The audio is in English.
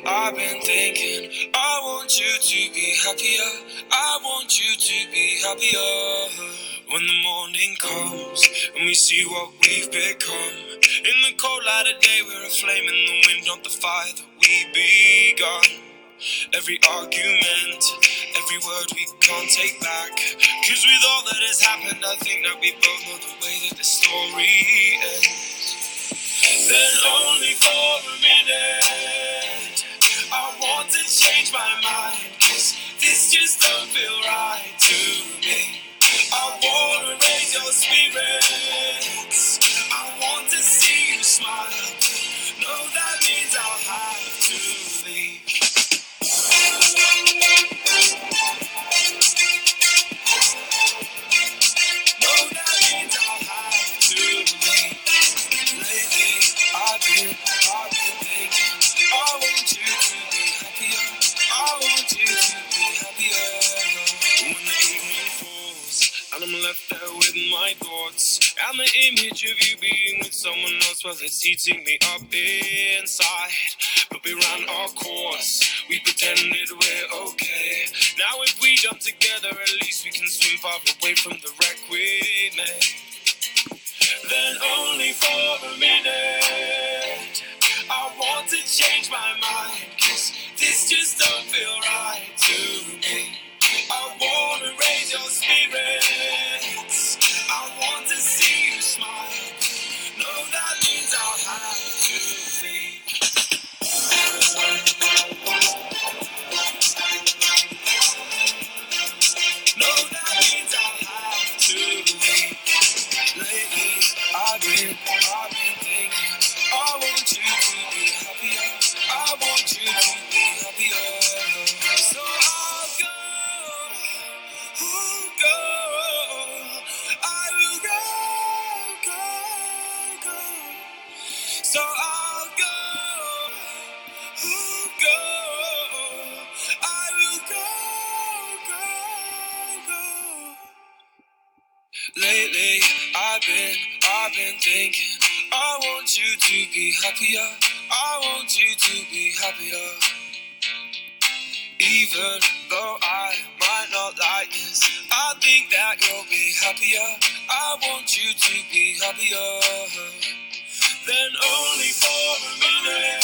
I've been thinking, I want you to be happier. I want you to be happier. When the morning comes and we see what we've become, in the cold light of day we're a flame in the wind, not the fire that we begun. Every argument, every word we can't take back, 'cause with all that has happened I think that we both know the way that the story ends. Then only for a minute I want to change my mind, 'cause this just don't feel right to me. I wanna raise your spirits, I want to see you smile. No, that means I'll have to leave. No, that means I'll have to leave. Lately, I've been thinking, I want you to be happier. I want you to be happier. When the evening falls and I'm left there with my thoughts, and the image of you being with someone else, well, it's eating me up inside. But we ran our course, we pretended we're okay. Now if we jump together, at least we can swim far away from the wreck we made. Then only for a minute I want to change my mind, 'cause this just don't feel right to me. I wanna raise your spirits, I want to see you smile. No, that means I'll have to leave. No, that means I'll have to leave. Lately, I've been thinking, I want you to be happier. I want you to be happier. So I'll go, go. I will go. So I'll go, go. I will go. Lately, I've been thinking, I want you to be happier. I want you to be happier. Even though I might not like this, I think that you'll be happier. I want you to be happier. Then only for a minute